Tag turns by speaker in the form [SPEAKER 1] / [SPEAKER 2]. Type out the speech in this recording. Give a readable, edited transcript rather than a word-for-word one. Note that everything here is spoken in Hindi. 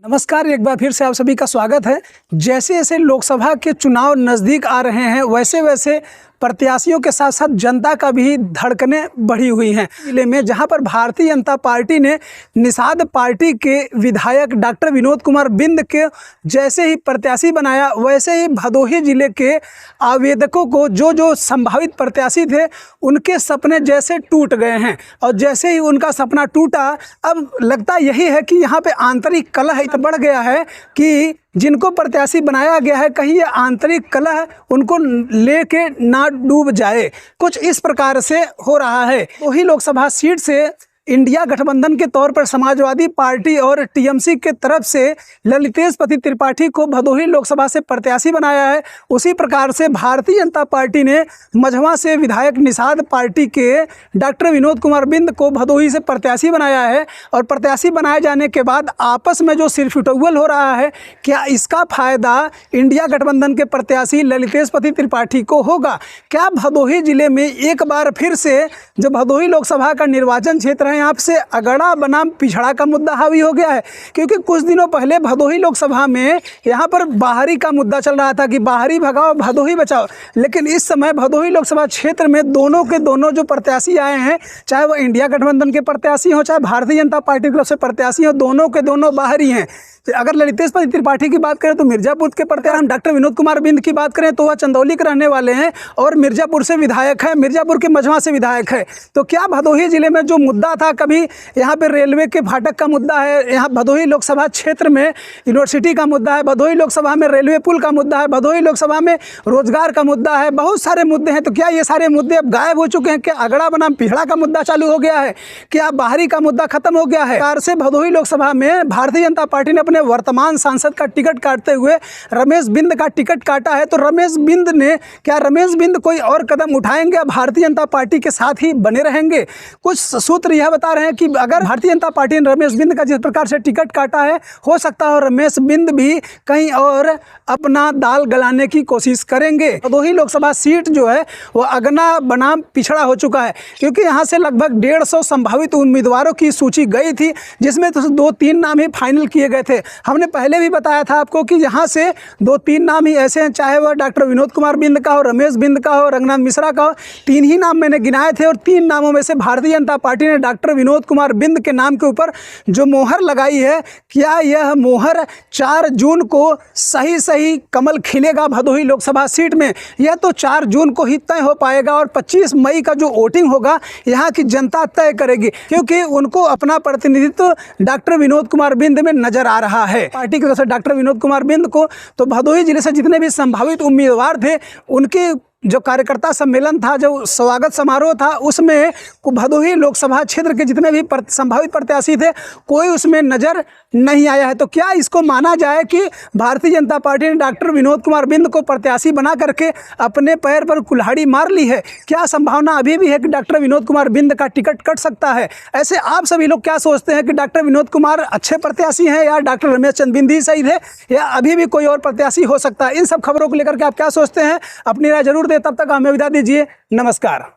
[SPEAKER 1] नमस्कार, एक बार फिर से आप सभी का स्वागत है। जैसे जैसे लोकसभा के चुनाव नज़दीक आ रहे हैं वैसे वैसे प्रत्याशियों के साथ साथ जनता का भी धड़कनें बढ़ी हुई हैं। जिले में जहां पर भारतीय जनता पार्टी ने निषाद पार्टी के विधायक डॉक्टर विनोद कुमार बिंद के जैसे ही प्रत्याशी बनाया, वैसे ही भदोही जिले के आवेदकों को जो संभावित प्रत्याशी थे उनके सपने जैसे टूट गए हैं। और जैसे ही उनका सपना टूटा, अब लगता यही है कि यहाँ पे आंतरिक कलह इतना बढ़ गया है कि जिनको प्रत्याशी बनाया गया है कहीं ये आंतरिक कलह उनको लेके ना डूब जाए। कुछ इस प्रकार से हो रहा है। वही लोकसभा सीट से इंडिया गठबंधन के तौर पर समाजवादी पार्टी और टीएमसी के तरफ से ललितेश पति त्रिपाठी को भदोही लोकसभा से प्रत्याशी बनाया है। उसी प्रकार से भारतीय जनता पार्टी ने मझवा से विधायक निषाद पार्टी के डॉक्टर विनोद कुमार बिंद को भदोही से प्रत्याशी बनाया है। और प्रत्याशी बनाए जाने के बाद आपस में जो सिरफिटौल हो रहा है, क्या इसका फायदा इंडिया गठबंधन के प्रत्याशी ललितेश पति त्रिपाठी को होगा? क्या भदोही जिले में एक बार फिर से जो भदोही लोकसभा का निर्वाचन क्षेत्र यहाँ से अगड़ा बनाम पिछड़ा का मुद्दा हावी हो गया है? क्योंकि कुछ दिनों पहले भदोही लोकसभा में यहाँ पर बाहरी का मुद्दा चल रहा था कि बाहरी भगाओ भदोही बचाओ, लेकिन इस समय भदोही लोकसभा क्षेत्र में दोनों के दोनों जो प्रत्याशी आए हैं, चाहे वो इंडिया गठबंधन के प्रत्याशी हो चाहे भारतीय जनता पार्टी की तरफ से प्रत्याशी हो, दोनों के दोनों बाहरी हैं। अगर ललितेश पति त्रिपाठी की बात करें तो मिर्जापुर के प्रत्याशी, हम डॉक्टर विनोद कुमार बिंद की बात करें तो वह चंदौली के रहने वाले हैं और मिर्जापुर से विधायक है, मिर्जापुर के मझवा से विधायक है। तो क्या भदोही जिले में जो मुद्दा था, कभी यहाँ पे रेलवे के फाटक का मुद्दा है, यहाँ भदोही लोकसभा क्षेत्र में यूनिवर्सिटी का मुद्दा है, भदोही लोकसभा में रेलवे पुल का मुद्दा है, भदोही लोकसभा में रोजगार का मुद्दा है, बहुत सारे मुद्दे हैं। तो क्या ये सारे मुद्दे अब गायब हो चुके हैं? क्या अगड़ा बनाम पिछड़ा का मुद्दा चालू हो गया है? क्या बाहरी का मुद्दा खत्म हो गया है? कार से भदोही लोकसभा में भारतीय जनता पार्टी ने अपने वर्तमान सांसद का टिकट काटते हुए रमेश बिंद का टिकट काटा है। तो रमेश बिंद कोई और कदम उठाएंगे, भारतीय जनता पार्टी के साथ ही बने रहेंगे? कुछ सूत्र यह बता रहे हैं कि अगर भारतीय जनता पार्टी ने रमेश बिंद का जिस प्रकार से टिकट काटा है, हो सकता है और रमेश बिंद भी कहीं और अपना दाल गलाने की कोशिश करेंगे। भदोही लोकसभा सीट जो है वो अगना बनाम पिछड़ा हो चुका है, क्योंकि यहाँ से लगभग 150 संभावित उम्मीदवारों की सूची गई थी, जिसमें तो 2-3 नाम ही फाइनल किए गए थे। हमने पहले भी बताया था आपको कि यहाँ से 2-3 नाम ही ऐसे हैं, चाहे वह डॉक्टर विनोद कुमार बिंद का हो, रमेश बिंद का हो, रंगनाथ मिश्रा का हो। 3 ही नाम मैंने गिनाए थे और 3 नामों में से भारतीय जनता पार्टी ने डॉक्टर विनोद कुमार बिंद के नाम के ऊपर जो मोहर लगाई है, क्या यह मोहर 4 जून को सही कमल खिलेगा भदोही लोकसभा सीट में? यह तो 4 जून को ही तय हो पाएगा और 25 मई का जो वोटिंग होगा यहाँ की जनता तय करेगी, क्योंकि उनको अपना प्रतिनिधित्व डॉक्टर विनोद कुमार बिंद में नजर आ रहा है। पार्टी की तरफ से डॉक्टर विनोद कुमार बिंद को तो भदोही जिले से जितने भी संभावित उम्मीदवार थे, उनके जो कार्यकर्ता सम्मेलन था, जो स्वागत समारोह था, उसमें भदोही लोकसभा क्षेत्र के जितने भी संभावित प्रत्याशी थे, कोई उसमें नज़र नहीं आया है। तो क्या इसको माना जाए कि भारतीय जनता पार्टी ने डॉक्टर विनोद कुमार बिंद को प्रत्याशी बना करके अपने पैर पर कुल्हाड़ी मार ली है? क्या संभावना अभी भी है कि डॉक्टर विनोद कुमार बिंद का टिकट कट सकता है? ऐसे आप सभी लोग क्या सोचते हैं कि डॉक्टर विनोद कुमार अच्छे प्रत्याशी हैं या डॉक्टर रमेश चंद बिंद ही सही थे या अभी भी कोई और प्रत्याशी हो सकता है? इन सब खबरों को लेकर के आप क्या सोचते हैं? अपनी राय जरूर दें। तब तक हमें विदा दीजिए। नमस्कार।